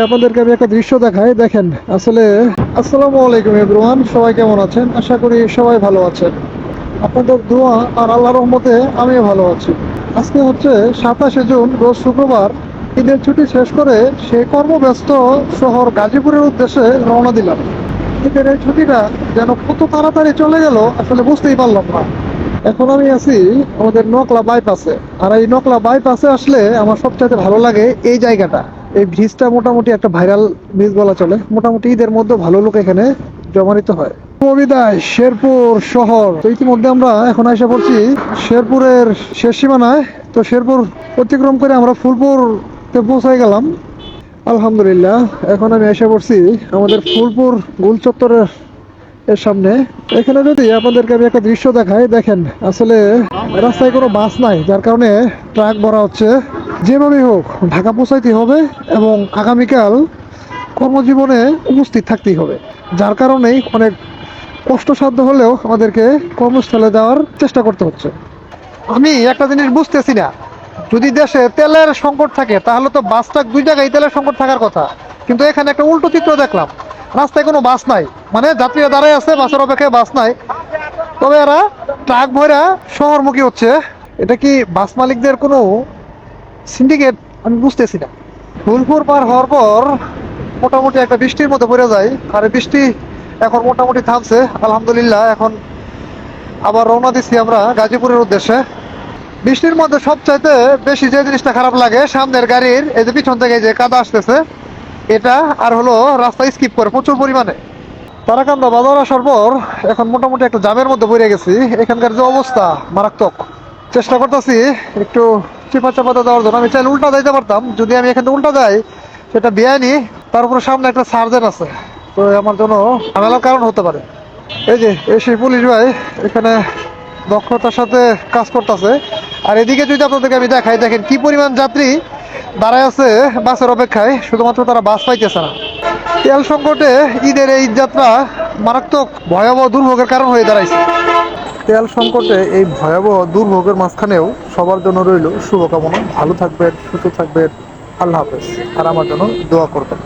আপনাদেরকে আমি একটা দৃশ্য দেখাই, দেখেন আসলে। আসসালামু আলাইকুম এভরিওয়ান, সবাই কেমন আছেন? আশা করি সবাই ভালো আছেন। আপনাদের দোয়া আর আল্লাহর রহমতে আমিও ভালো আছি। আজকে হচ্ছে 27শে জুন, রোজ শুক্রবার। ঈদের ছুটি শেষ করে সেই কর্মব্যস্ত শহর গাজীপুরের উদ্দেশ্যে রওনা দিলাম। ঈদের এই ছুটিটা যেন কত তাড়াতাড়ি চলে গেল আসলে বুঝতেই পারলাম না। এখন আমি আছি আমাদের নকলা বাইপাসে। আর এই নকলা বাইপাসে আসলে আমার সবচেয়ে ভালো লাগে এই জায়গাটা। এই ব্রিজটা মোটামুটি একটা ভাইরাল ব্রিজ বলা চলে। মোটামুটি ঈদের মধ্যে ভালো লোক এখানে জমানিত হয়। বিদায় শেরপুর শহর। তো ইতিমধ্যে আমরা এখন এসে পড়ছি শেরপুরের শেষ সীমানায়। তো শেরপুর অতিক্রম করে আমরা ফুলপুরতে পৌঁছাই গেলাম আলহামদুলিল্লাহ। এখন আমি এসে পড়ছি আমাদের ফুলপুর গোল চত্বরের এর সামনে। এখানে যদি আপনাদেরকে আমি একটা দৃশ্য দেখাই, দেখেন আসলে রাস্তায় কোনো বাস নাই, যার কারণে ট্রাক ভরা হচ্ছে। যেভাবেই হোক ঢাকা পৌঁছাইতে হবে এবং আগামীকাল কর্মজীবনে উপস্থিত থাকতেই হবে। যার কারণেই অনেক কষ্টসাধ্য হলেও আমাদেরকে কর্মস্থলে যাওয়ার চেষ্টা করতে হচ্ছে। আমি একটা জিনিস বুঝতেছি না, যদি দেশে তেলের সংকট থাকে তাহলে তো বাস ট্রাক দুই জায়গায় তেলের সংকট থাকার কথা, কিন্তু এখানে একটা উল্টো চিত্র দেখলাম। রাস্তায় কোনো বাস নাই, মানে যাত্রীরা দাঁড়ায় আছে, বাসের অপেক্ষায় বাস নাই, তবে এরা ট্রাক ভরা শহরমুখী হচ্ছে। এটা কি বাস মালিকদের কোনো সিন্ডিকেট? আমি বুঝতেছি না। ফুলপুর পার হওয়ার পর মোটামুটি একটা বৃষ্টির মধ্যে পড়ে যায়, আর এই বৃষ্টি এখন মোটামুটি থামছে আলহামদুলিল্লাহ। এখন আবার রওনা দিচ্ছি আমরা গাজীপুরের উদ্দেশ্যে। বৃষ্টির মধ্যে সবচাইতে বেশি যে জিনিসটা খারাপ লাগে, সামনের গাড়ির এই যে পিছন থেকে যে কাদা আসতেছে এটা, আর হলো রাস্তা স্কিপ করে প্রচুর পরিমাণে। তারাকান্দা বাজার আসার পর এখন মোটামুটি একটা জামের মধ্যে পড়ে গেছি। এখানকার যে অবস্থা মারাত্মক। চেষ্টা করতেছি একটু চিপা চাপাতে দেওয়ার জন্য। আমি চাইলে উল্টা যাইতে পারতাম, যদি আমি এখানে উল্টা যাই সেটা বেআইনি। তার উপরে সামনে একটা সার্জেন আছে, তো আমার জন্য ঝামেলার কারণ হতে পারে। এই যে সেই পুলিশ ভাই এখানে দক্ষতার সাথে কাজ করতেছে। আর এদিকে যদি আপনাদেরকে আমি দেখাই, দেখেন কি পরিমাণ যাত্রী দাঁড়ায় আছে বাসের অপেক্ষায়, শুধুমাত্র তারা বাস পাইতেছে না। তেল সংকটে ঈদের এই যাত্রা মারাত্মক ভয়াবহ দুর্ভোগের কারণ হয়ে দাঁড়াইছে। তেল সংকটে এই ভয়াবহ দুর্ভোগের মাঝখানেও সবার জন্য রইল শুভকামনা। ভালো থাকবেন, সুস্থ থাকবেন, আল্লাহ হাফেজ। আর আমার জন্য দোয়া করবেন।